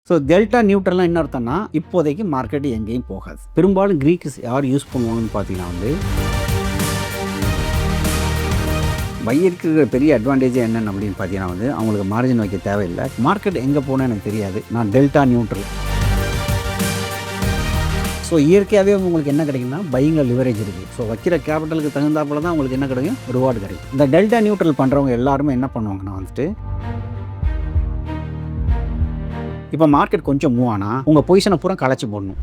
So delta நியூட்ரல்லாம் என்ன அர்த்தம்னா இப்போதைக்கு மார்க்கெட் எங்கேயும் போகாது. பெரும்பாலும் க்ரீக்ஸ் யார் யூஸ் பண்ணுவாங்கன்னு பார்த்தீங்கன்னா பையருக்கு பெரிய அட்வான்டேஜ் என்னென்னு அப்படின்னு பார்த்தீங்கன்னா அவங்களுக்கு மார்ஜின் வைக்க தேவையில்லை. மார்க்கெட் எங்கே போனால் எனக்கு தெரியாது, நான் டெல்டா நியூட்ரல். ஸோ இயற்கையாகவே உங்களுக்கு என்ன கிடைக்குன்னா பையிங்கில் லிவரேஜ் இருக்குது. ஸோ வைக்கிற கேபிட்டலுக்கு தகுந்தாப்பில் தான் உங்களுக்கு என்ன கிடைக்கும், ரிவார்டு கிடைக்கும். இந்த டெல்டா நியூட்ரல் பண்ணுறவங்க எல்லாருமே என்ன பண்ணுவாங்கன்னா இப்போ மார்க்கெட் கொஞ்சம் மூவ் ஆனால் உங்கள் பொசிஷனை பூரா களைச்சி போடணும்.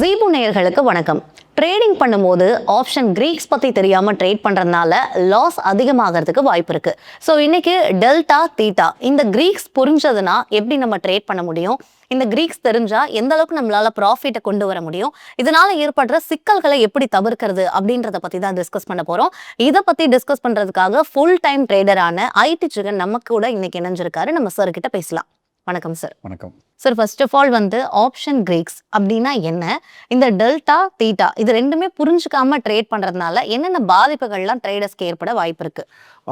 ஜீபு நேயர்களுக்கு வணக்கம். ட்ரேடிங் பண்ணும்போது ஆப்ஷன் கிரீக்ஸ் பற்றி தெரியாமல் ட்ரேட் பண்ணுறதுனால லாஸ் அதிகமாகிறதுக்கு வாய்ப்பு இருக்குது. ஸோ இன்னைக்கு டெல்டா தீட்டா இந்த கிரீக்ஸ் புரிஞ்சதுன்னா எப்படி நம்ம ட்ரேட் பண்ண முடியும், இந்த கிரீக்ஸ் தெரிஞ்சா எந்த அளவுக்கு நம்மளால ப்ராஃபிட்டை கொண்டு வர முடியும், இதனால ஏற்படுற சிக்கல்களை எப்படி தவிர்க்கிறது அப்படின்றத பற்றி தான் டிஸ்கஸ் பண்ண போகிறோம். இதை பற்றி டிஸ்கஸ் பண்ணுறதுக்காக ஃபுல் டைம் ட்ரேடரான ஐடி ஜிகன் நம்ம கூட இன்னைக்கு இணைஞ்சிருக்காரு. நம்ம சார் கிட்ட பேசலாம். வணக்கம் சார். வணக்கம் sir. First of all option greeks அப்படின்னா என்ன, இந்த டெல்டா தீட்டா இது ரெண்டுமே புரிஞ்சுக்காம ட்ரேட் பண்றதுனால என்னென்ன பாதிப்புகள்லாம் ட்ரேடர்ஸ்க்கு ஏற்பட வாய்ப்பு இருக்கு?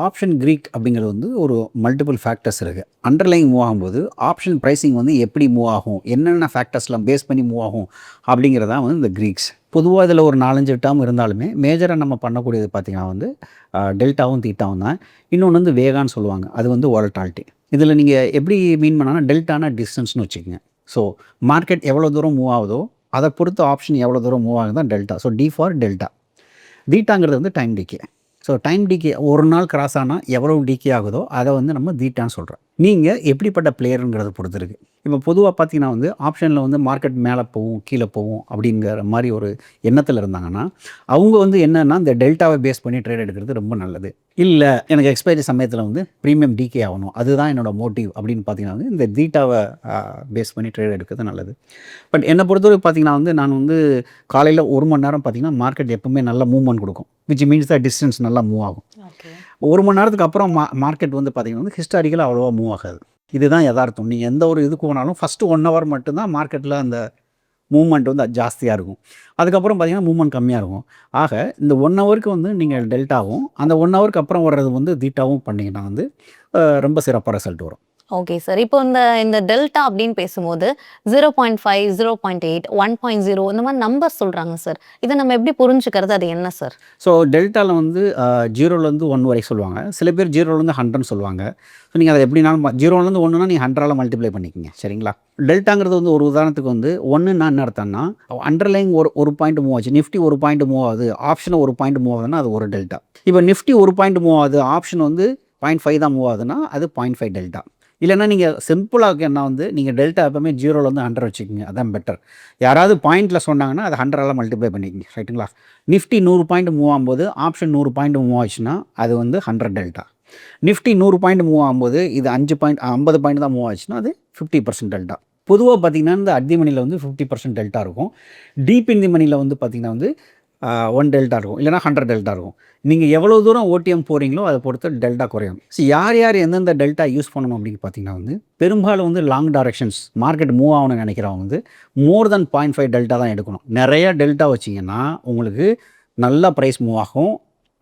ஆப்ஷன் கிரீக் அப்படிங்கிறது ஒரு மல்டிபிள் ஃபேக்டர்ஸ் இருக்குது. அண்டர்லைங் மூவ் ஆகும்போது ஆப்ஷன் ப்ரைஸிங் எப்படி மூவ் ஆகும், என்னென்ன ஃபேக்டர்ஸ்லாம் பேஸ் பண்ணி மூவ் ஆகும் அப்படிங்கிறதா இந்த கிரீக்ஸ். பொதுவாக இதில் ஒரு 4-5 டேர்ம் இருந்தாலுமே மேஜராக நம்ம பண்ணக்கூடியது பார்த்திங்கன்னா டெல்டாவும் தீட்டாவும் தான். இன்னொன்று வேகான்னு சொல்லுவாங்க, அது வாலட்டாலிட்டி. இதில் நீங்கள் எப்படி மீன் பண்ணால் டெல்டானா டிஸ்டன்ஸ்னு வச்சுக்கோங்க. ஸோ மார்க்கெட் எவ்வளோ தூரம் மூவ் ஆகுதோ அதை பொறுத்து ஆப்ஷன் எவ்வளோ தூரம் மூவ் ஆகுது தான் delta. So D for delta. தீட்டாங்கிறது time decay. So time decay ஒரு நாள் கிராஸ் ஆனால் எவ்வளோ டிகே ஆகுதோ அதை நம்ம தீட்டான்னு சொல்கிறோம். நீங்கள் எப்படிப்பட்ட பிளேயருங்கிறத பொறுத்து இருக்குது. இப்போ பொதுவாக பார்த்தீங்கன்னா ஆப்ஷனில் மார்க்கெட் மேலே போகும் கீழே போகும் அப்படிங்கிற மாதிரி ஒரு எண்ணத்தில் இருந்தாங்கன்னா அவங்க என்னென்னா இந்த டெல்டாவை பேஸ் பண்ணி ட்ரேட் எடுக்கிறது ரொம்ப நல்லது. இல்லை எனக்கு எக்ஸ்பைரி சமயத்தில் ப்ரீமியம் டிகே ஆகணும், அதுதான் என்னோட மோட்டிவ் அப்படின்னு பார்த்தீங்கன்னா இந்த தீட்டாவை பேஸ் பண்ணி ட்ரேட் எடுக்கிறது நல்லது. பட் என்னை பொறுத்தவரை பார்த்தீங்கன்னா நான் காலையில் 1 மணி நேரம் பார்த்தீங்கன்னா மார்க்கெட் எப்பவுமே நல்ல மூவ்மெண்ட் கொடுக்கும், விச் மீன்ஸ் த டிஸ்டன்ஸ் நல்லா மூவ் ஆகும். 1 மணி நேரத்துக்கு அப்புறம் மார்க்கெட் பார்த்தீங்கன்னா ஹிஸ்டாரிக்கலாக அவ்வளோவா மூவ் ஆகாது. இதுதான் யதார்த்தம். நீங்கள் எந்த ஒரு இதுக்கு போனாலும் ஃபஸ்ட்டு 1 ஹவர் மட்டும்தான் மார்க்கெட்டில் அந்த மூவ்மெண்ட் ஜாஸ்தியாக இருக்கும். அதுக்கப்புறம் பார்த்தீங்கன்னா மூவ்மெண்ட் கம்மியாக இருக்கும். ஆக இந்த 1 ஹவருக்கு நீங்கள் டெல்டாவும் அந்த 1 ஹவருக்கு அப்புறம் வர்றது தீட்டாவும் பண்ணிங்கன்னா ரொம்ப சிறப்பாக ரிசல்ட் வரும். Okay sir. இப்போ இந்த டெல்டா அப்படின்னு பேசும்போது 0.5, 0.8, 1.0 இந்த மாதிரி நம்பர் சொல்கிறாங்க சார். இதை நம்ம எப்படி புரிஞ்சுக்கிறது, அது என்ன சார்? ஸோ டெல்டாவில் 0லேருந்து 1 வரை சொல்லுவாங்க. சில பேர் 0லேருந்து 100 சொல்லுவாங்க. ஸோ நீங்கள் அதை எப்படினாலும் 0லேருந்து 1னா நீங்கள் 100ஆல் மல்டிப்ளை பண்ணிக்கிங்க, சரிங்களா? டெல்டாங்கிறது ஒரு உதாரணத்துக்கு 1ன்னா என்ன அர்த்தம்னா அண்டர்லைங் ஒரு பாயிண்ட் மூவ் ஆச்சு, நிஃப்டி 1 பாயிண்ட் மூவ் ஆகுது, ஆப்ஷன் 1 பாயிண்ட் மூவ் ஆகுதுன்னா அது ஒரு டெல்டா. இப்போ நிஃப்டி 1 பாயிண்ட் மூவ் ஆகுது, ஆப்ஷன் 0.5 தான் மூவ் ஆகுதுன்னா அது 0.5 டெல்டா. இல்லைனா நீங்கள் சிம்பிளாக என்ன நீங்கள் டெல்டா எப்பவுமே 0லேருந்து 100 வச்சுக்கோங்க, அதான் பெட்டர். யாராவது பாயிண்டில் சொன்னாங்கன்னா அது 100ஆல் மல்டிப்ளை பண்ணிக்கோங்க, ரைட்டுங்களா? நிஃப்டி 100 பாயிண்ட் மூவ் ஆகும்போது ஆப்ஷன் 100 பாயிண்ட் மூவ் ஆச்சுன்னா அது 100 டெல்டா. நிஃப்டி 100 பாயிண்ட் மூவ் ஆகும்போது இது 50 பாயிண்ட் தான் மூவ் ஆச்சுன்னா அது 50% டெல்டா. பொதுவாக பார்த்தீங்கன்னா இந்த அட் தி மணியில் 50% டெல்டா இருக்கும். டீப் இன் தி மணியில் பார்த்தீங்கன்னா 1 டெல்டா இருக்கும், இல்லைனா 100 டெல்டா இருக்கும். நீங்கள் எவ்வளோ தூரம் ஓடிஎம் போகிறீங்களோ அதை பொறுத்து டெல்டா குறையும். ஸோ யார் எந்தெந்த டெல்டா யூஸ் பண்ணணும் அப்படின்னு பார்த்தீங்கன்னா பெரும்பாலும் லாங் டைரக்ஷன்ஸ் மார்க்கெட் மூவ் ஆகணும்னு நினைக்கிறவங்க மோர் தென் 0.5 டெல்டா தான் எடுக்கணும். நிறைய டெல்டா வச்சிங்கன்னா உங்களுக்கு நல்லா ப்ரைஸ் மூவ் ஆகும்,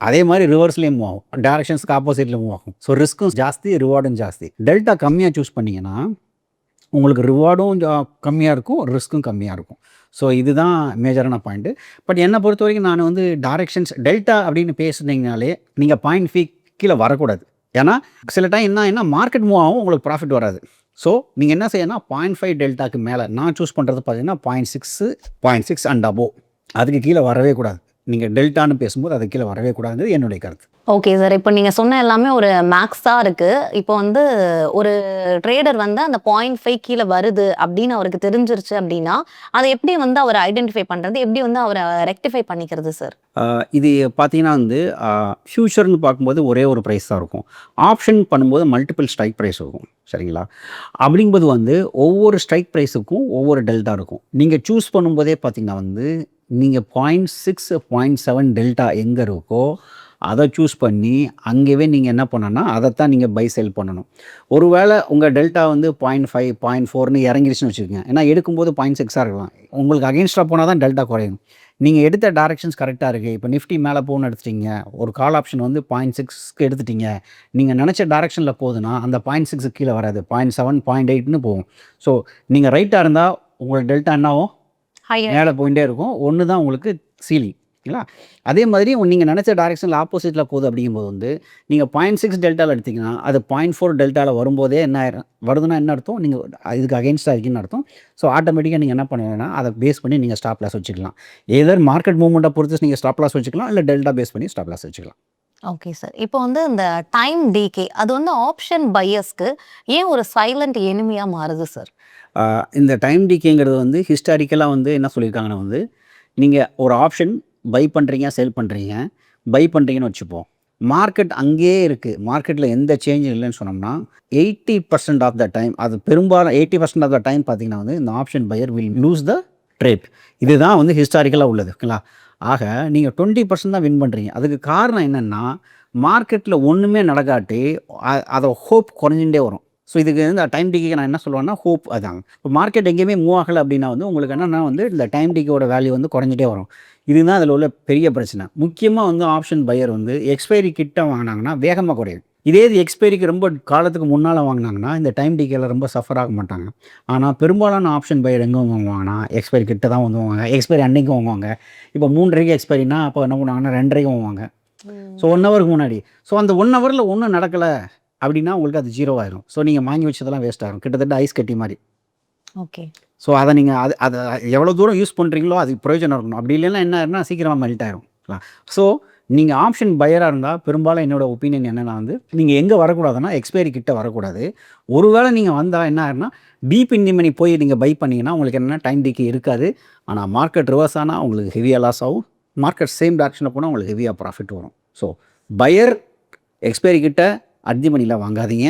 அதே மாதிரி ரிவர்ஸ்லேயும் மூவ் ஆகும், டைரக்ஷன்ஸ்க்கு ஆப்போசிட்டில் மூவ் ஆகும். ஸோ ரிஸ்க்கும் ஜாஸ்தி, ரிவார்டும் ஜாஸ்தி. டெல்டா கம்மியாக சூஸ் பண்ணிங்கன்னா உங்களுக்கு ரிவார்டும் கம்மியாக இருக்கும், ரிஸ்க்கும் கம்மியாக இருக்கும். ஸோ இதுதான் மேஜரான பாயிண்ட்டு. பட் என்னை பொறுத்த வரைக்கும் நான் டைரெக்ஷன்ஸ் டெல்டா அப்படின்னு பேசுனீங்கனாலே நீங்கள் 0.5 கீழே வரக்கூடாது. ஏன்னா சில டைம் என்ன மார்க்கெட் மூவ் ஆகும், உங்களுக்கு ப்ராஃபிட் வராது. ஸோ நீங்கள் என்ன செய்யணும், 0.5 டெல்டாக்கு மேலே நான் சூஸ் பண்ணுறது பார்த்தீங்கன்னா 0.6 அண்ட் அபோவ், அதுக்கு கீழே வரவே கூடாது. நீங்கள் டெல்டான்னு பேசும்போது அது கீழே வரவே கூடாதுங்கிறது என்னுடைய கருத்து. Okay sir. இப்போ நீங்கள் சொன்ன எல்லாமே ஒரு மேக்ஸாக இருக்குது. இப்போ ஒரு ட்ரேடர் அந்த 0.5 கீழே வருது அப்படின்னு அவருக்கு தெரிஞ்சிருச்சு அப்படின்னா அதை எப்படி அவர் ஐடென்டிஃபை பண்ணுறது, எப்படி அவரை ரெக்டிஃபை பண்ணிக்கிறது சார்? இது பார்த்தீங்கன்னா ஃபியூச்சர்னு பார்க்கும்போது ஒரே ஒரு ப்ரைஸ் தான் இருக்கும். ஆப்ஷன் பண்ணும்போது மல்டிபிள் ஸ்ட்ரைக் ப்ரைஸ் இருக்கும், சரிங்களா? அப்படிங்கும்போது ஒவ்வொரு ஸ்ட்ரைக் ப்ரைஸுக்கும் ஒவ்வொரு டெல்டா இருக்கும். நீங்கள் சூஸ் பண்ணும்போதே பார்த்தீங்கன்னா நீங்கள் 0.6, 0.7 டெல்டா எங்கே இருக்கோ அதை சூஸ் பண்ணி அங்கேயே நீங்கள் என்ன பண்ணணும்னா அதைத்தான் நீங்கள் பை செல் பண்ணணும். ஒருவேளை உங்கள் டெல்டா வந்து 0.5 0.4ன்னு இறங்கிருச்சுன்னு வச்சுக்கோங்க. ஏன்னா எடுக்கும்போது 0.6 இருக்கலாம். உங்களுக்கு அகெயின்ஸ்டாக போனால் தான் டெல்டா குறையும். நீங்கள் எடுத்த டைரக்ஷன்ஸ் கரெக்டாக இருக்குது. இப்போ நிஃப்டி மேலே போகணும்னு எடுத்துட்டீங்க, ஒரு கால் ஆப்ஷன் வந்து 0.6க்கு எடுத்துட்டீங்க, நீங்கள் நினச்ச டைரக்ஷனில் போகுதுன்னா அந்த 0.6க்கு கீழே வராது, 0.7 0.8ன்னு போகும். ஸோ நீங்கள் ரைட்டாக இருந்தால் உங்களோட டெல்டா என்ன ஆகும், மேலே போயிட்டே இருக்கும். ஒன்று தான் உங்களுக்கு சீலிங். இல்லைங்களா? அதே மாதிரி நீங்கள் நினச்ச டைரக்ஷனில் ஆப்போசிட்டில் போகுது அப்படிங்கும்போது வந்து நீங்கள் 0.6 டெல்டாவில் எடுத்திங்கன்னா அது 0.4 டெல்டாவில் வரும்போதே என்ன வருதுன்னா என்ன அர்த்தம், நீங்கள் இதுக்கு அகெயின்ஸ்டாக இருக்குன்னு அர்த்தம். ஸோ ஆட்டோமேட்டிக்காக நீங்கள் என்ன பண்ணுவீங்கன்னா அதை பேஸ் பண்ணி நீங்கள் ஸ்டாப் லாஸ் வச்சுக்கலாம். ஏதர் மார்க்கெட் மூவ்மெண்ட்டை பொறுத்து நீங்கள் ஸ்டாப் லாஸ் வச்சுக்கலாம், இல்லை டெல்டா பேஸ் பண்ணி ஸ்டாப் லாஸ் வச்சுக்கலாம். Okay sir. இப்போ வந்து இந்த டைம் டிகே அது வந்து ஆப்ஷன் பையர்ஸ்க்கு ஏன் ஒரு சைலண்ட் எனிமியாக மாறுது சார்? இந்த டைம் டிகேங்கிறது வந்து ஹிஸ்டாரிக்கலாக வந்து என்ன சொல்லியிருக்காங்கன்னா வந்து நீங்கள் ஒரு ஆப்ஷன் பை பண்ணுறீங்க, செல் பண்ணுறீங்க, பை பண்ணுறீங்கன்னு வச்சுப்போம். மார்க்கெட் அங்கேயே இருக்குது, மார்க்கெட்டில் எந்த சேஞ்சும் இல்லைன்னு சொன்னோம்னா 80% ஆஃப் த டைம், அது பெரும்பாலும் 80% ஆஃப் த டைம் பார்த்தீங்கன்னா வந்து இந்த option pier will lose the trade. இதுதான் வந்து ஹிஸ்டாரிக்கலாக உள்ளது. ஓகேங்களா? ஆக நீங்கள் 20% தான் வின் பண்ணுறீங்க. அதுக்கு காரணம் என்னென்னா மார்க்கெட்டில் ஒன்றுமே நடக்காட்டி அதை ஹோப் குறைஞ்சிட்டே வரும். ஸோ இதுக்கு வந்து டைம் டிகேக்கு நான் என்ன சொல்லுவேன்னா ஹோப் அதாங்க. இப்போ மார்க்கெட் எங்கேயுமே மூவ் ஆகலை அப்படின்னா வந்து உங்களுக்கு என்னென்னா வந்து இந்த டைம் டிகேயோட வேல்யூ வந்து குறைஞ்சிட்டே வரும். இதுதான் அதில் உள்ள பெரிய பிரச்சனை. முக்கியமாக வந்து ஆப்ஷன் பையர் வந்து எக்ஸ்பைரி கிட்ட வாங்கினாங்கன்னா வேகமாக குறையும். இதே இது எக்ஸ்பைரிக்கு ரொம்ப காலத்துக்கு முன்னால் வாங்கினாங்கன்னா இந்த டைம் டிகேயில் ரொம்ப சஃபர் ஆக மாட்டாங்க. ஆனால் பெரும்பாலான ஆப்ஷன் பையர் எங்கே வாங்குவாங்கன்னா எக்ஸ்பைரி கிட்ட தான் வந்து வாங்குவாங்க. எக்ஸ்பைரி அன்னைக்கு வாங்குவாங்க. இப்போ 3:30க்கு எக்ஸ்பைரினா அப்போ என்ன பண்ணுவாங்கன்னா 2:30க்கு வாங்குவாங்க. ஸோ 1 ஹவருக்கு முன்னாடி. ஸோ அந்த 1 ஹவரில் ஒன்றும் நடக்கலை அப்படின்னா உங்களுக்கு அது 0 ஆயிரும். ஸோ நீங்கள் வாங்கி வச்சதெல்லாம் வேஸ்ட் ஆகும். கிட்டத்தட்ட ஐஸ் கட்டி மாதிரி. ஓகே. ஸோ அதை நீங்கள் அதை எவ்வளோ தூரம் யூஸ் பண்ணுறீங்களோ அதுக்கு பிரயோஜனம் இருக்கணும். அப்படி இல்லைன்னா என்ன ஆயிரும்னா சீக்கிரமாக மெல்ட் ஆயிரும். ஸோ நீங்கள் ஆப்ஷன் பையராக இருந்தால் பெரும்பாலும் என்னோடய ஒப்பீனியன் என்னென்னா வந்து நீங்கள் எங்கே வரக்கூடாதுன்னா எக்ஸ்பைரி கிட்ட வரக்கூடாது. ஒருவேளை நீங்கள் வந்தால் என்ன ஆயிரும்னா டீப் இன் தி மணி போய் நீங்கள் பை பண்ணிங்கன்னா உங்களுக்கு என்னென்னா டைம் டிகே இருக்காது. ஆனால் மார்க்கெட் ரிவர்ஸ் ஆனால் உங்களுக்கு ஹெவியாக லாஸ் ஆகும். மார்க்கெட் சேம் டைரக்ஷனில் போனால் உங்களுக்கு ஹெவியாக ப்ராஃபிட் வரும். ஸோ பையர் எக்ஸ்பைரி கிட்ட அட் மணியில் வாங்காதீங்க.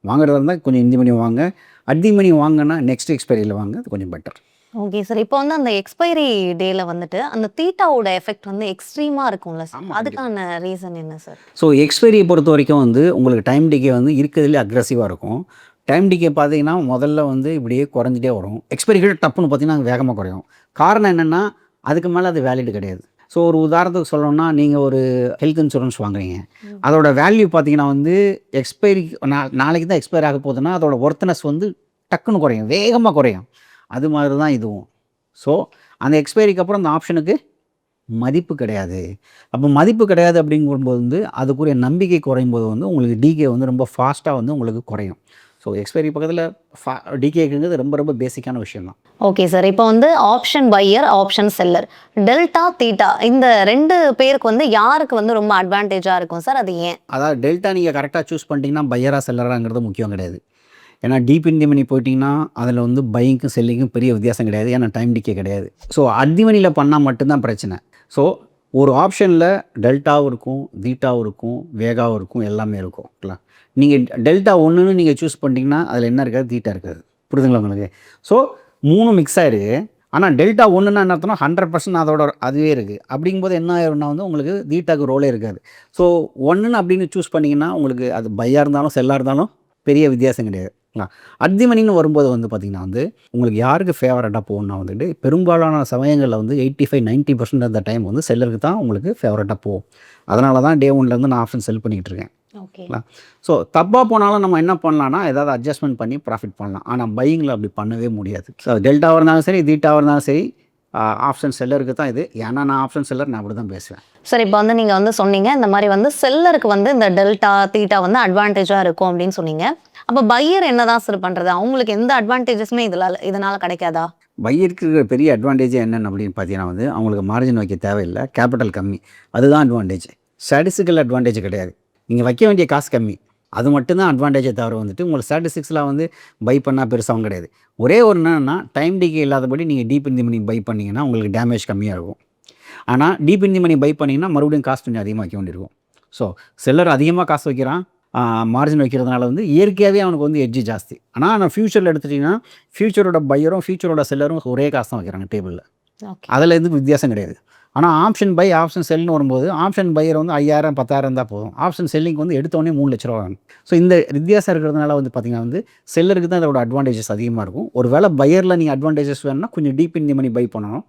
வாங்குறதா இருந்தால் கொஞ்சம் இந்த மணி வாங்க. அட் மணி வாங்கினா நெக்ஸ்ட் எக்ஸ்பைரியில் வாங்க, அது கொஞ்சம் பெட்டர். Okay sir. இப்போ வந்து அந்த எக்ஸ்பைரி டேல வந்துட்டு அந்த தீட்டாவோட எஃபெக்ட் வந்து எக்ஸ்ட்ரீமாக இருக்கும்ல சார், அதுக்கான ரீசன் என்ன சார்? ஸோ எக்ஸ்பைரியை பொறுத்த வரைக்கும் வந்து உங்களுக்கு டைம் டிகே வந்து இருக்கிறதுலே அக்ரெசிவாக இருக்கும். டைம் டிகே பார்த்தீங்கன்னா முதல்ல வந்து இப்படியே குறைஞ்சிட்டே வரும். எக்ஸ்பைரி கிட்ட டப்புன்னு பார்த்தீங்கன்னா வேகமாக குறையும். காரணம் என்னென்னா அதுக்கு மேலே அது வேலிட் கிடையாது. ஸோ ஒரு உதாரணத்துக்கு சொல்லணும்னா நீங்கள் ஒரு ஹெல்த் இன்சூரன்ஸ் வாங்குறீங்க, அதோட வேல்யூ பார்த்தீங்கன்னா வந்து எக்ஸ்பைரி நாளைக்கு தான் எக்ஸ்பைர் ஆக போகுதுன்னா அதோட ஒர்த்னஸ் வந்து டக்குன்னு குறையும், வேகமாக குறையும். அது மாதிரி தான் இதுவும். ஸோ அந்த எக்ஸ்பைரிக்கு அப்புறம் அந்த ஆப்ஷனுக்கு மதிப்பு கிடையாது. அப்போ மதிப்பு கிடையாது அப்படிங்கும்போது வந்து அதுக்குரிய நம்பிக்கை குறையும் போது வந்து உங்களுக்கு டிகே வந்து ரொம்ப ஃபாஸ்ட்டாக வந்து உங்களுக்கு குறையும். ஸோ எக்ஸ்பைரி பக்கத்தில் டிகேங்கிறது ரொம்ப ரொம்ப பேசிக்கான விஷயம் தான். Okay sir. இப்போ வந்து option pier, option seller, delta theta இந்த 2 பேருக்கு வந்து யாருக்கு வந்து ரொம்ப அட்வான்டேஜாக இருக்கும் சார்? அது ஏன்? அதாவது டெல்டா நீங்கள் கரெக்டாக சூஸ் பண்ணிட்டீங்கன்னா பையரா செல்லராங்கிறது முக்கியம் கிடையாது. ஏன்னா டீப் இன் தி மணி போயிட்டிங்கன்னா அதில் வந்து பையிங்க்கும் செல்லிங்கும் பெரிய வித்தியாசம் கிடையாது. ஏன்னா டைம் டிகே கிடையாது. ஸோ அட் தி மணியில் பண்ணால் மட்டும்தான் பிரச்சனை. ஸோ ஒரு ஆப்ஷனில் டெல்டாவும் இருக்கும், தீட்டாவும் இருக்கும், வேகாவும் இருக்கும், எல்லாமே இருக்கும். ஓகேங்களா? நீங்கள் டெல்டா 1ன்னு நீங்கள் சூஸ் பண்ணிட்டீங்கன்னா அதில் என்ன இருக்காது, தீட்டா இருக்காது. புரிதுங்களா உங்களுக்கு? ஸோ 3 மிக்ஸ் ஆயிருக்கு. ஆனால் டெல்டா 1ன்னா என்ன அர்த்தம்னா 100% அதோட அதுவே இருக்குது. அப்படிங்கும்போது என்ன ஆயிரும்னா வந்து உங்களுக்கு தீட்டாக்கு ரோலே இருக்காது. ஸோ 1ன்னு அப்படின்னு சூஸ் பண்ணிங்கன்னா உங்களுக்கு அது பையாக இருந்தாலும் செல்லாக இருந்தாலும் பெரிய வித்தியாசம் கிடையாது. அட் தி மணின்னு வரும்போது வந்து பார்த்திங்கன்னா வந்து உங்களுக்கு யாருக்கு ஃபேவரட்டாக போகணுன்னா வந்துட்டு பெரும்பாலான சமயங்களில் வந்து 85-90% ஆஃப் த டைம் வந்து செல்லருக்கு தான் உங்களுக்கு ஃபேவரட்டாக போகும். அதனால தான் டே 1லேருந்து நான் ஆப்ஷன் செல் பண்ணிக்கிட்டு இருக்கேன். ஓகேங்களா? ஸோ தப்பாக போனாலும் நம்ம என்ன பண்ணலான்னா ஏதாவது அட்ஜஸ்ட்மெண்ட் பண்ணி ப்ராஃபிட் பண்ணலாம். ஆனால் பையிங்கில் அப்படி பண்ணவே முடியாது. ஸோ டெல்டாவாக இருந்தாலும் சரி, தீட்டாவாக இருந்தாலும் சரி, ஆப்ஷன் செல்லருக்கு தான் இது. ஏன்னா நான் ஆப்ஷன் செல்லர், நான் அப்படி தான் பேசுவேன். சார் இப்போ வந்து நீங்கள் வந்து சொன்னீங்க இந்த மாதிரி வந்து செல்லருக்கு வந்து இந்த டெல்டா தீட்டா வந்து அட்வான்டேஜாக இருக்கும் அப்படின்னு சொன்னீங்க. அப்போ பையர் என்ன தான் சார் பண்ணுறது? அவங்களுக்கு எந்த அட்வான்டேஜஸுமே இதனால் கிடைக்காதா? பையருக்கு இருக்கிற பெரிய அட்வான்டேஜ் என்னென்னு அப்படின்னு பார்த்தீங்கன்னா வந்து அவங்களுக்கு மார்ஜின் வைக்க தேவையில்லை, கேபிட்டல் கம்மி, அதுதான் அட்வான்டேஜ். ஸ்டாட்டிஸ்டிக்கல் அட்வான்டேஜ் கிடையாது. நீங்கள் வைக்க வேண்டிய காசு கம்மி, அது மட்டும்தான் அட்வான்டேஜை தவிர வந்துட்டு உங்களுக்கு ஸ்டாட்டிஸ்டிக்ஸில் வந்து பை பண்ணால் பெருசாகவும் கிடையாது. ஒரே ஒரு என்னென்னா டைம் டிகே இல்லாதபடி நீங்கள் deep in the money by பண்ணிங்கன்னா உங்களுக்கு டேமேஜ் கம்மியாக இருக்கும். ஆனால் deep in the money by பண்ணிங்கன்னா மறுபடியும் காசு கொஞ்சம் அதிகமாக வைக்க வேண்டியிருக்கும். ஸோ செல்லர் அதிகமாக காசு வைக்கிறான், மார்ஜின் வைக்கிறதுனால வந்து இயற்கையாகவே அவனுக்கு வந்து எட்ஜி ஜாஸ்தி. ஆனால் நான் ஃபியூச்சரில் எடுத்துட்டிங்கன்னா ஃபியூச்சரோட பையரும் ஃபியூச்சரோட செல்லரும் ஒரே காசு தான் வைக்கிறாங்க டேபிளில். அதில் எதுவும் வித்தியாசம் கிடையாது. ஆனால் ஆப்ஷன் பை ஆப்ஷன் செல்னு வரும்போது ஆப்ஷன் பையர் வந்து 5000 10,000 இருந்தால் போதும், ஆப்ஷன் செல்லிங் வந்து எடுத்தோடனே 3 லட்ச ரூபா வேணும். ஸோ இந்த வித்தியாசம் இருக்கிறதுனால வந்து பார்த்திங்கன்னா வந்து செல்லருக்கு தான் அதோட அட்வான்டேஜஸ் அதிகமாக இருக்கும். ஒரு வேளை பையரில் நீங்கள் அட்வான்டேஜஸ் வேணும்னா கொஞ்சம் deep in the money buy பண்ணணும்.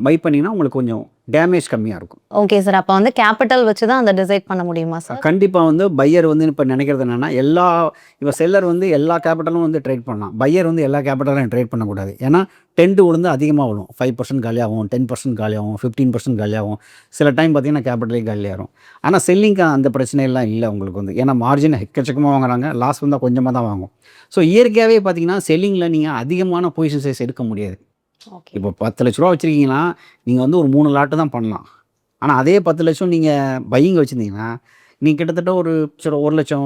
பை பண்ணிங்கன்னா உங்களுக்கு கொஞ்சம் டேமேஜ் கம்மியாக இருக்கும். Okay sir. அப்போ வந்து கேபிட்டல் வச்சு தான் அதை டிசைட் பண்ண முடியுமா சார்? கண்டிப்பாக வந்து பையர் வந்து இப்போ நினைக்கிறது என்னென்னா இப்போ செல்லர் வந்து எல்லா கேபிட்டலும் வந்து ட்ரேட் பண்ணலாம், பையர் வந்து எல்லா கேபிட்டலும் ட்ரேட் பண்ணக்கூடாது. ஏன்னா டென்ட் விழுந்து அதிகமாக விழும், 5% காலியாகும், 10% காலியாகும், 15% காலியாகும், சில டைம் பார்த்தீங்கன்னா கேபிட்டலே காலியாகும். ஆனால் செல்லிங்க்கு அந்த பிரச்சனையெல்லாம் இல்லை உங்களுக்கு வந்து, ஏன்னா மார்ஜின் எக்கச்சக்கமாக வாங்குறாங்க, லாஸ் வந்தால் கொஞ்சமாக தான் வாங்கும். ஸோ இயற்கையாகவே பார்த்தீங்கன்னா செல்லிங்கில் நீங்கள் அதிகமான பொசிஷன் சைஸ் எடுக்க முடியாது. இப்போ 10 லட்ச ரூபா வச்சுருக்கீங்கன்னா நீங்கள் வந்து ஒரு 3 லாட்டு தான் பண்ணலாம். ஆனால் அதே 10 லட்சம் நீங்கள் பையிங் வச்சுருந்தீங்கன்னா நீங்கள் கிட்டத்தட்ட ஒரு 1 லட்சம்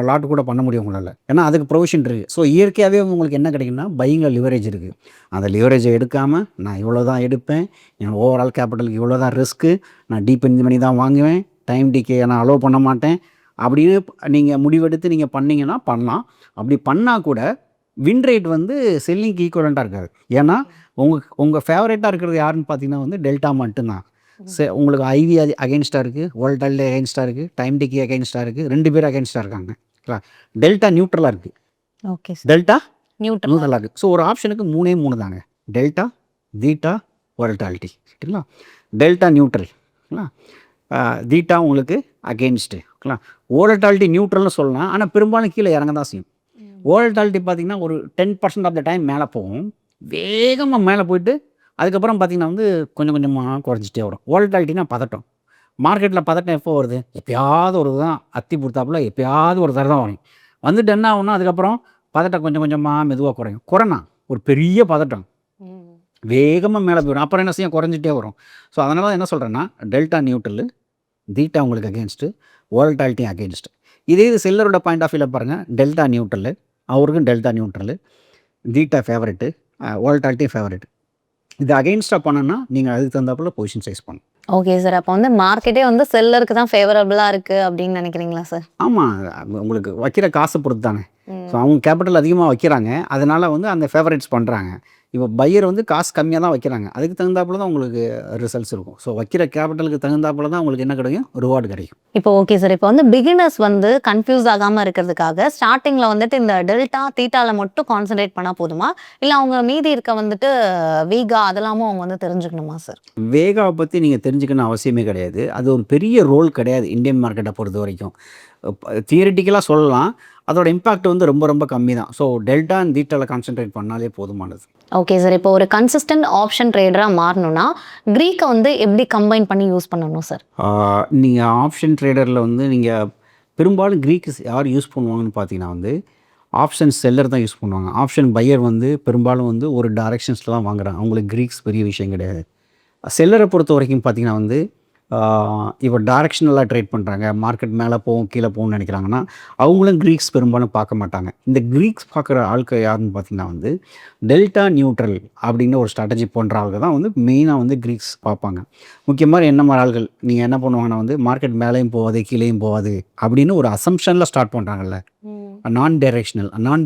லாட்டு கூட பண்ண முடியும் உங்களால். ஏன்னா அதுக்கு ப்ரொவிஷன் இருக்குது. ஸோ இயற்கையாகவே உங்களுக்கு என்ன கிடைக்குன்னா பையிங்கில் லிவரேஜ் இருக்குது. அந்த லிவரேஜை எடுக்காமல் நான் இவ்வளோ தான் எடுப்பேன், என் ஓவரால் கேபிட்டலுக்கு இவ்வளோ தான் ரிஸ்க்கு, நான் டீப் இன் பண்ணி தான் வாங்குவேன், டைம் டிகே நான் அலோவ் பண்ண மாட்டேன் அப்படின்னு நீங்கள் முடிவெடுத்து நீங்கள் பண்ணிங்கன்னா பண்ணலாம். அப்படி பண்ணால் கூட வின் ரேட் வந்து செல்லிங்க்கு ஈக்குவலண்ட்டாக இருக்காது. ஏன்னா உங்கள் ஃபேவரேட்டாக இருக்கிறது யாருன்னு பார்த்தீங்கன்னா வந்து டெல்டா மட்டும்தான். உங்களுக்கு ஐவி அகெயின்ஸ்டாக இருக்குது, வோல்டாலிட்டி அகெயின்ஸ்டாக இருக்குது, டைம் டிகே அகெயின்ஸ்டாக இருக்குது, 2 பேர் அகெயின்ஸ்டாக இருக்காங்க. டெல்டா நியூட்ரலாக இருக்குது. ஓகே. டெல்டா நியூட்ரலாக இருக்குது. ஸோ ஒரு ஆப்ஷனுக்கு 3 தாங்க, டெல்டா, தீட்டா, வோல்டாலிட்டி. சரிங்களா? டெல்டா நியூட்ரல், தீட்டா உங்களுக்கு அகெயின்ஸ்ட்டு. வோல்டாலிட்டி நியூட்ரல்னு சொல்லலாம், ஆனால் பெரும்பாலும் கீழே இறங்க தான் செய்யும். வோல்டாலிட்டி பார்த்திங்கன்னா ஒரு 10% ஆஃப் த டைம் மேலே போகும், வேகமாக மேலே போயிட்டு அதுக்கப்புறம் பார்த்திங்கன்னா வந்து கொஞ்சம் கொஞ்சமாக குறைஞ்சிட்டே வரும். வோல்டாலிட்டினா பதட்டம். மார்க்கெட்டில் பதட்டம் எப்போ வருது? எப்போயாவது ஒரு தான் அத்தி கொடுத்தாப்புல எப்போயாவது ஒரு தடவை தான் வரும். வந்துட்டு என்ன ஆகும்னா அதுக்கப்புறம் பதட்டம் கொஞ்சம் கொஞ்சமாக மெதுவாக குறையும். குறைனா ஒரு பெரிய பதட்டம் வேகமாக மேலே போயிடும், அப்புறம் என்ன செய்யும்? குறைஞ்சிட்டே வரும். ஸோ அதனால தான் என்ன சொல்கிறேன்னா டெல்டா நியூட்ரல், தீட்டா உங்களுக்கு அகெயின்ஸ்ட்டு, வோல்டாலிட்டி அகெயின்ஸ்ட். இதே இது செல்லரோட பாயிண்ட் ஆஃப் வியூவில் பாருங்கள், டெல்டா நியூட்ரல், அவருக்கும் delta neutral, theta favourite, volatility favourite. இது அகெயின்ஸ்டாக பண்ணணும்னா நீங்கள் அதுக்கு தகுந்தாப்புல பொசிஷன் சைஸ் பண்ணணும். Okay sir. அப்போ வந்து மார்க்கெட்டே வந்து செல்லருக்கு தான் ஃபேவரபுளாக இருக்குது அப்படின்னு நினைக்கிறீங்களா சார்? ஆமாம், உங்களுக்கு வைக்கிற காசை பொறுத்து தானே. ஸோ அவங்க கேபிட்டல் அதிகமாக வைக்கிறாங்க, அதனால் வந்து அந்த ஃபேவரேட்ஸ் பண்ணுறாங்க. இப்போ பையர் வந்து காசு கம்மியாக தான் வைக்கிறாங்க, அதுக்கு தகுந்தாப்புல தான் உங்களுக்கு ரிசல்ட்ஸ் இருக்கும். ஸோ வைக்கிற கேபிட்டலுக்கு தகுந்தாப்புல தான் உங்களுக்கு என்ன கிடைக்கும்? ரிவார்டு கிடைக்கும். இப்போ ஓகே சார். இப்போ வந்து பிகினர்ஸ் வந்து கன்ஃபியூஸ் ஆகாமல் இருக்கிறதுக்காக ஸ்டார்டிங்கில் வந்துட்டு இந்த டெல்டா தீட்டாவில் மட்டும் கான்சன்ட்ரேட் பண்ணால் போதுமா, இல்லை அவங்க மீதி இருக்க வந்துட்டு வேகா அதெல்லாமும் அவங்க வந்து தெரிஞ்சுக்கணுமா சார்? வேகாவை பற்றி நீங்கள் தெரிஞ்சுக்கணும் அவசியமே கிடையாது. அது ஒரு பெரிய ரோல் கிடையாது இந்தியன் மார்க்கெட்டை பொறுத்த வரைக்கும். தியரிட்டிக்கலாக சொல்லலாம், அதோட இம்பாக்ட் வந்து ரொம்ப ரொம்ப கம்மி தான். ஸோ டெல்டா அண்ட் தீட்டாவில் கான்சென்ட்ரேட் பண்ணாலே போதுமானது. Okay sir. இப்போ ஒரு கன்சிஸ்டன்ட் ஆப்ஷன் ட்ரேடராக மாறணும்னா க்ரீக்கை வந்து எப்படி கம்பைன் பண்ணி யூஸ் பண்ணணும் சார்? நீங்கள் ஆப்ஷன் ட்ரேடரில் வந்து நீங்கள் பெரும்பாலும் க்ரீக்ஸ் யார் யூஸ் பண்ணுவாங்கன்னு பார்த்தீங்கன்னா வந்து ஆப்ஷன் செல்லர் தான் யூஸ் பண்ணுவாங்க. ஆப்ஷன் பையர் வந்து பெரும்பாலும் வந்து ஒரு டைரக்ஷன்ஸில் தான் வாங்குறாங்க, அவங்களுக்கு க்ரீக்ஸ் பெரிய விஷயம் கிடையாது. செல்லரை பொறுத்த வரைக்கும் பார்த்தீங்கன்னா வந்து இப்போ டைரக்ஷனலாக ட்ரேட் பண்ணுறாங்க, மார்க்கெட் மேலே போகும் கீழே போகும்னு நினைக்கிறாங்கன்னா அவங்களும் க்ரீக்ஸ் பெரும்பாலும் பார்க்க மாட்டாங்க. இந்த க்ரீக்ஸ் பார்க்குற ஆட்கள் யாருன்னு பார்த்தீங்கன்னா வந்து டெல்டா நியூட்ரல் அப்படின்னு ஒரு ஸ்ட்ராட்டஜி போன்ற ஆள்கள் தான் வந்து மெயினாக வந்து க்ரீக்ஸ் பார்ப்பாங்க. முக்கியமாக என்ன மாதிரி ஆள்கள் நீங்கள் என்ன பண்ணுவாங்கன்னா வந்து மார்க்கெட் மேலேயும் போகாது கீழேயும் போகாது அப்படின்னு ஒரு அசம்ஷனில் ஸ்டார்ட் பண்ணுறாங்கல்ல, நான்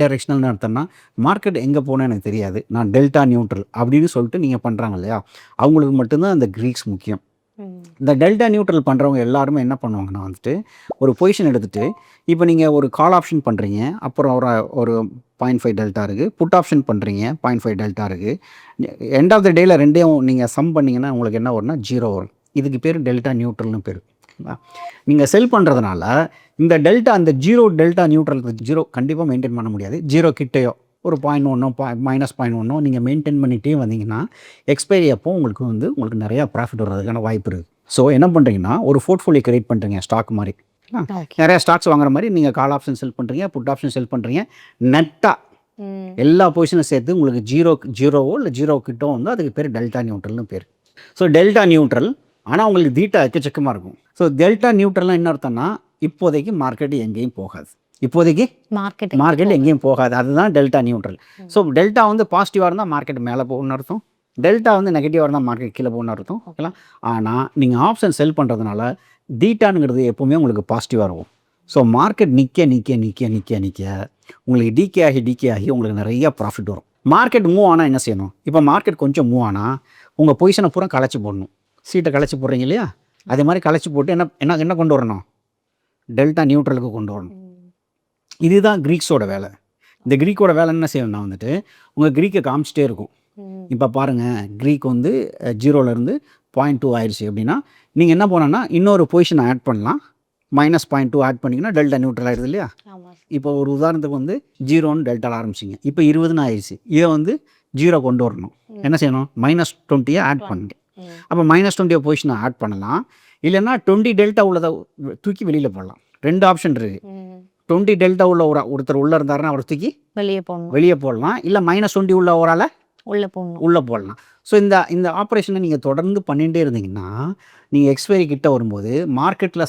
டைரெக்ஷனல்னு அர்த்தம்னா மார்க்கெட் எங்கே போனால் எனக்கு தெரியாது, நான் டெல்டா நியூட்ரல் அப்படின்னு சொல்லிட்டு நீங்கள் பண்ணுறாங்க இல்லையா, அவங்களுக்கு மட்டும்தான் அந்த க்ரீக்ஸ் முக்கியம். இந்த டெல்டா நியூட்ரல் பண்ணுறவங்க எல்லாருமே என்ன பண்ணுவாங்கன்னா வந்துட்டு ஒரு பொசிஷன் எடுத்துகிட்டு, இப்போ நீங்கள் ஒரு கால் ஆப்ஷன் பண்ணுறீங்க, அப்புறம் ஒரு 0.5 டெல்டா இருக்குது, புட் ஆப்ஷன் பண்ணுறீங்க 0.5 டெல்டா இருக்குது, எண்ட் ஆஃப் த டேயில் ரெண்டையும் நீங்கள் சம் பண்ணிங்கன்னா உங்களுக்கு என்ன வரும்னா 0 வரும். இதுக்கு பேர் டெல்டா நியூட்ரல்னு பேர். நீங்கள் செல் பண்ணுறதுனால இந்த டெல்டா அந்த டெல்டா நியூட்ரல் 0 கண்டிப்பாக மெயின்டைன் பண்ண முடியாது. 0 கிட்டேயோ ஒரு -0.1 நீங்கள் மெயின்டைன் பண்ணிகிட்டே வந்தீங்கன்னா எக்ஸ்பைரி அப்போ உங்களுக்கு நிறையா ப்ராஃபிட் வர்றதுக்கான வாய்ப்பு இருக்குது. ஸோ என்ன பண்ணுறீங்கன்னா ஒரு போர்ட்ஃபோலியோ கிரியேட் பண்ணுறீங்க, ஸ்டாக் மாதிரி நிறையா ஸ்டாக்ஸ் வாங்குற மாதிரி நீங்கள் கால் ஆப்ஷன் செல் பண்ணுறீங்க, புட் ஆப்ஷன் செல் பண்ணுறீங்க, நெட்டாக எல்லா பொசிஷனும் சேர்த்து உங்களுக்கு 0 இல்லை 0 கிட்டோ வந்து அதுக்கு பேர் டெல்டா நியூட்ரல்னு பேர். ஸோ டெல்டா நியூட்ரல், ஆனால் உங்களுக்கு தீட்டா எக்கச்சக்கமாக இருக்கும். ஸோ டெல்டா நியூட்ரல்னால் என்ன அர்த்தம்னா இப்போதைக்கு மார்க்கெட் எங்கேயும் போகாது, இப்போதைக்கு மார்க்கெட் எங்கேயும் போகாது, அதுதான் டெல்டா நியூட்ரல். ஸோ டெல்டா வந்து பாசிட்டிவாக இருந்தால் மார்க்கெட் மேலே போகணும்னு அர்த்தம், டெல்டா வந்து நெகட்டிவாக இருந்தால் மார்க்கெட் கீழே போகணும்னு அர்த்தம். ஓகேங்களா? ஆனால் நீங்கள் ஆப்ஷன் செல் பண்ணுறதுனால தீட்டானுங்கிறது எப்போவுமே உங்களுக்கு பாசிட்டிவாக இருக்கும். ஸோ மார்க்கெட் நிற்க உங்களுக்கு டிகே ஆகி உங்களுக்கு நிறைய ப்ராஃபிட் வரும். மார்க்கெட் மூவ் ஆனால் என்ன செய்யணும்? இப்போ மார்க்கெட் கொஞ்சம் மூவ் ஆனால் உங்கள் பொசிஷனை பூரா களைச்சி போடணும். சீட்டை கலைச்சி போடுறீங்க இல்லையா, அதே மாதிரி கலைச்சி போட்டு என்ன என்ன என்ன கொண்டு வரணும், டெல்டா நியூட்ரலுக்கு கொண்டு வரணும். இதுதான் க்ரீக்ஸோட வேலை. இந்த க்ரீக்கோட வேலை என்ன செய்யணும்னா வந்துட்டு உங்கள் க்ரீக்கை காமிச்சிட்டே இருக்கும். இப்போ பாருங்கள், க்ரீக் வந்து 0லேருந்து 0.2 ஆயிடுச்சு அப்படின்னா நீங்கள் என்ன பண்ணணும்னா இன்னொரு பொசிஷனை ஆட் பண்ணலாம். -0.2 ஆட் பண்ணிங்கன்னா டெல்டா நியூட்ரல் ஆகிடுது இல்லையா. இப்போ ஒரு உதாரணத்துக்கு வந்து 0ன்னு டெல்டாவில் ஆரம்பிச்சிங்க, இப்போ 20ன்னு ஆயிடுச்சு. இதை வந்து 0 கொண்டு வரணும். என்ன செய்யணும், -20 ஆட் பண்ணணும். அப்போ -20 பொசிஷனை ஆட் பண்ணலாம். இல்லைன்னா 20 டெல்டா உள்ளதை தூக்கி வெளியில் போடலாம். 2 ஆப்ஷன் இருக்குது. 20 டெல்டா உள்ள ஒருத்தர் உள்ளே இருந்தாருன்னா அவரை தூக்கி வெளியே போடலாம். இல்லை -20 உள்ள ஓரால் உள்ளே போடலாம். ஸோ இந்த ஆப்ரேஷனை நீங்கள் தொடர்ந்து பண்ணிகிட்டே இருந்தீங்கன்னா நீங்கள் எக்ஸ்பைரி கிட்ட வரும்போது மார்க்கெட்டில்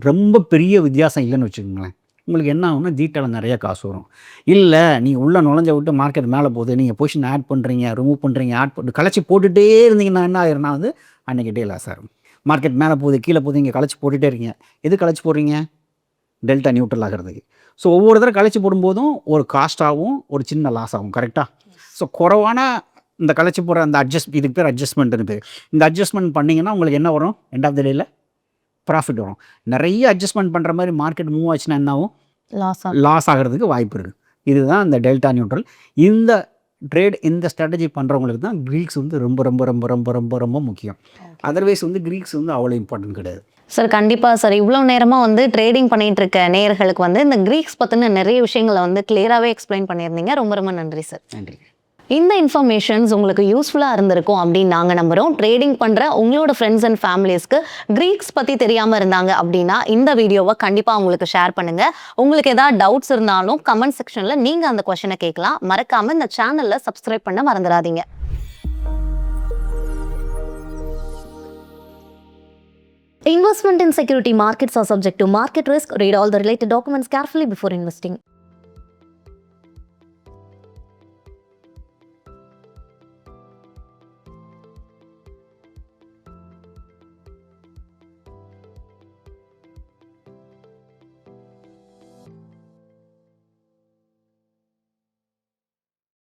ரொம்ப பெரிய வித்தியாசம் இல்லைன்னு வச்சுக்கோங்களேன். உங்களுக்கு என்ன ஆகும்னா தீட்டாவில் நிறைய காசு வரும். இல்லை நீங்கள் உள்ளே நுழைஞ்ச விட்டு மார்க்கெட் மேலே போகுது, நீங்கள் பொசிஷன் ஆட் பண்ணுறீங்க, ரிமூவ் பண்ணுறீங்க, ஆட் பண்ணி கலைச்சி போட்டுகிட்டே இருந்தீங்கன்னா என்ன ஆயிருன்னா வந்து அன்றைக்கி டே லாஸ் ஆகும். மார்க்கெட் மேலே போகுது கீழே போகுது, நீங்கள் கலைச்சி போட்டுகிட்டே இருக்கீங்க. எது கலைச்சி போடுறீங்க, டெல்டா நியூட்ரல் ஆகிறதுக்கு. ஸோ ஒவ்வொரு தடவை கலைச்சி போடும்போதும் ஒரு காஸ்ட்டாகவும் ஒரு சின்ன லாஸ் ஆகும். கரெக்டாக. ஸோ குறைவான இந்த கலைச்சி போகிற அந்த இதுக்கு பேர் அட்ஜஸ்ட்மெண்ட்னு பேர். இந்த அட்ஜஸ்ட்மெண்ட் பண்ணிங்கன்னா உங்களுக்கு என்ன வரும், எண்ட் ஆஃப் த டேயில் ப்ராஃபிட் வரும். நிறைய அட்ஜஸ்ட்மெண்ட் பண்ணுற மாதிரி மார்க்கெட் மூவ் ஆச்சுன்னா என்ன ஆகும், லாஸ் ஆகிறதுக்கு வாய்ப்பு இருக்குது. இதுதான் இந்த டெல்டா நியூட்ரல். இந்த இந்த ஸ்ட்ராட்டஜி பண்ணுறவங்களுக்கு தான் க்ரீக்ஸ் வந்து ரொம்ப ரொம்ப ரொம்ப ரொம்ப ரொம்ப ரொம்ப முக்கியம். அதர்வைஸ் வந்து க்ரீக்ஸ் வந்து அவ்வளோ இம்பார்ட்டன்ட் கிடையாது. சார் கண்டிப்பாக சார். இவ்வளோ நேரமாக வந்து ட்ரேடிங் பண்ணிகிட்டு இருக்க நேயர்களுக்கு வந்து இந்த க்ரீக்ஸ் பற்றின நிறைய விஷயங்களை வந்து கிளியராகவே எக்ஸ்பிளைன் பண்ணியிருந்தீங்க. ரொம்ப ரொம்ப நன்றி சார். நன்றி. இந்த இன்ஃபர்மேஷன்ஸ் உங்களுக்கு யூஸ்ஃபுல்லாக இருந்திருக்கும் அப்படின்னு நாங்கள் நம்புகிறோம். ட்ரேடிங் பண்ணுற உங்களோட ஃப்ரெண்ட்ஸ் அண்ட் ஃபேமிலிஸ்க்கு க்ரீக்ஸ் பற்றி தெரியாமல் இருந்தாங்க அப்படின்னா இந்த வீடியோவை கண்டிப்பாக உங்களுக்கு ஷேர் பண்ணுங்கள். உங்களுக்கு ஏதாவது டவுட்ஸ் இருந்தாலும் கமெண்ட் செக்ஷனில் நீங்கள் அந்த கொஷனை கேட்கலாம். மறக்காமல் இந்த சேனலில் சப்ஸ்கிரைப் பண்ண மறந்துடாதீங்க. Investment in security markets are subject to market risk. Read all the related documents carefully before investing.